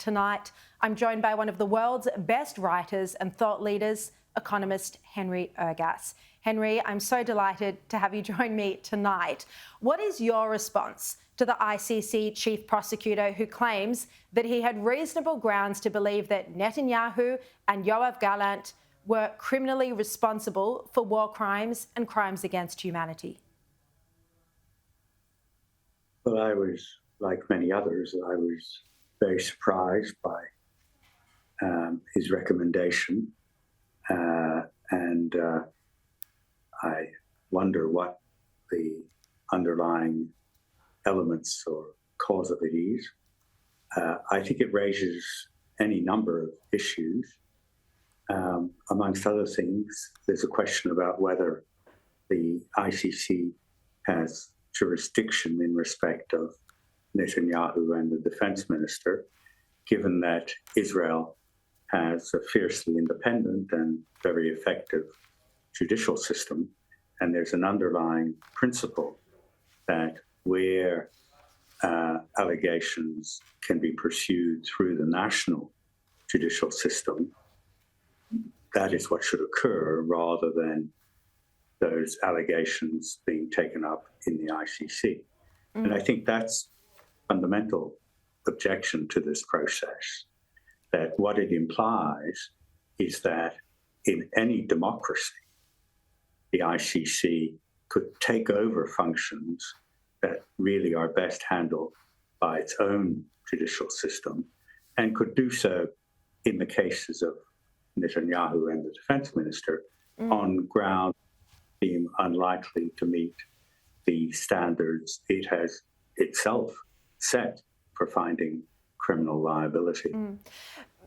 tonight, I'm joined by one of the world's best writers and thought leaders, Economist Henry Ergas. Henry, I'm so delighted to have you join me tonight. What is your response to the ICC chief prosecutor who claims that he had reasonable grounds to believe that Netanyahu and Yoav Gallant were criminally responsible for war crimes and crimes against humanity? Well, I was, like many others, I was very surprised by his recommendation. And I wonder what the underlying elements or cause of it is. I think it raises any number of issues. Amongst other things, there's a question about whether the ICC has jurisdiction in respect of Netanyahu and the defense minister, given that Israel has a fiercely independent and very effective judicial system. And there's an underlying principle that where allegations can be pursued through the national judicial system, that is what should occur rather than those allegations being taken up in the ICC. And I think that's fundamental objection to this process, that what it implies is that in any democracy, the ICC could take over functions that really are best handled by its own judicial system and could do so in the cases of Netanyahu and the defense minister on ground being unlikely to meet the standards it has itself set for finding criminal liability.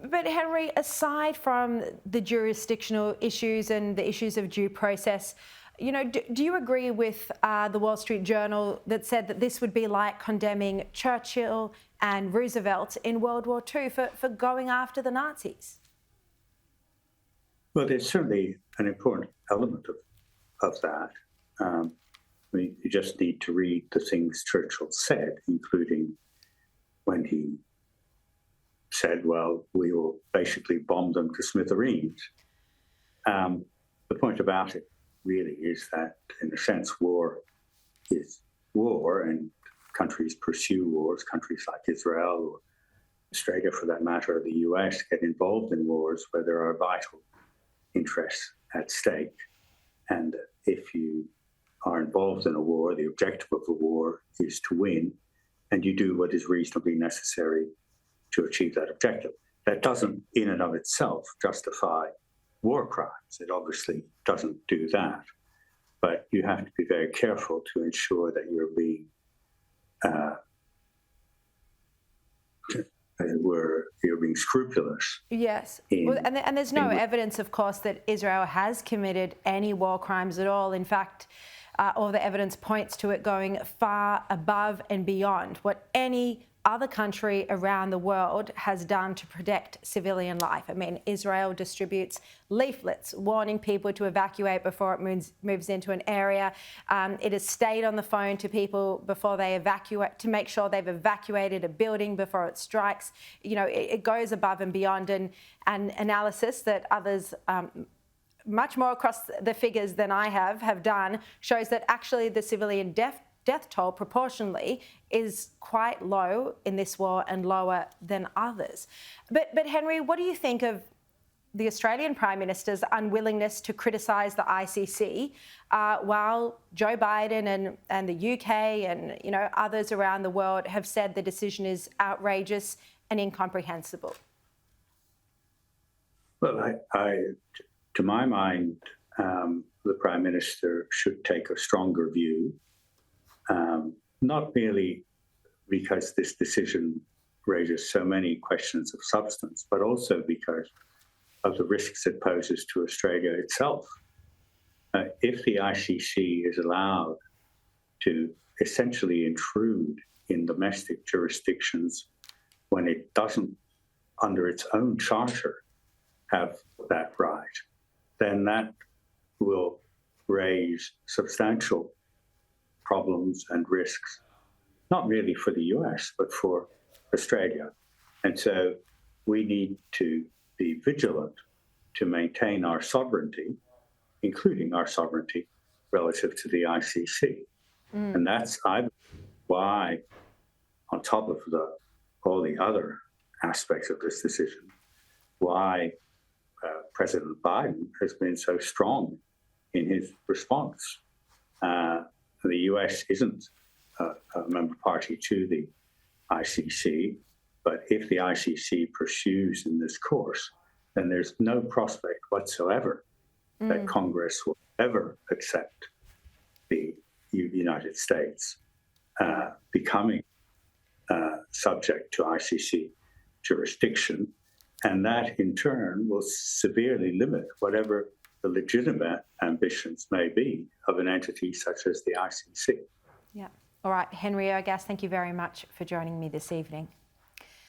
But Henry, aside from the jurisdictional issues and the issues of due process, you know, do you agree with the Wall Street Journal that said that this would be like condemning Churchill and Roosevelt in World War II for going after the Nazis? Well, there's certainly an important element of that. You just need to read the things Churchill said, including when he said, well, we will basically bomb them to smithereens. The point about it really is that, in a sense, war is war, and countries pursue wars. Countries like Israel or Australia, for that matter, or the US get involved in wars where there are vital interests at stake. And if you are involved in a war, the objective of the war is to win, and you do what is reasonably necessary to achieve that objective. That doesn't, in and of itself, justify war crimes. It obviously doesn't do that. But you have to be very careful to ensure that you're being, you're being scrupulous. Yes. And there's no evidence, of course, that Israel has committed any war crimes at all. In fact, all the evidence points to it going far above and beyond what any other country around the world has done to protect civilian life. I mean, Israel distributes leaflets warning people to evacuate before it moves into an area. It has stayed on the phone to people before they evacuate to make sure they've evacuated a building before it strikes. You know, it goes above and beyond, and analysis that others much more across the figures than I have done shows that actually the civilian death toll proportionally is quite low in this war and lower than others. But Henry, what do you think of the Australian Prime Minister's unwillingness to criticise the ICC while Joe Biden and the UK and, you know, others around the world have said the decision is outrageous and incomprehensible? Well, to my mind, the Prime Minister should take a stronger view, not merely because this decision raises so many questions of substance, but also because of the risks it poses to Australia itself. If the ICC is allowed to essentially intrude in domestic jurisdictions when it doesn't, under its own charter, have that right, then that will raise substantial problems and risks, not merely for the US, but for Australia. And so we need to be vigilant to maintain our sovereignty, including our sovereignty relative to the ICC. And that's why, on top of all the other aspects of this decision, why President Biden has been so strong in his response. The US isn't a member party to the ICC, but if the ICC pursues in this course, then there's no prospect whatsoever that Congress will ever accept the United States becoming subject to ICC jurisdiction. And that, in turn, will severely limit whatever the legitimate ambitions may be of an entity such as the ICC. Yeah. All right, Henry Ergas, thank you very much for joining me this evening.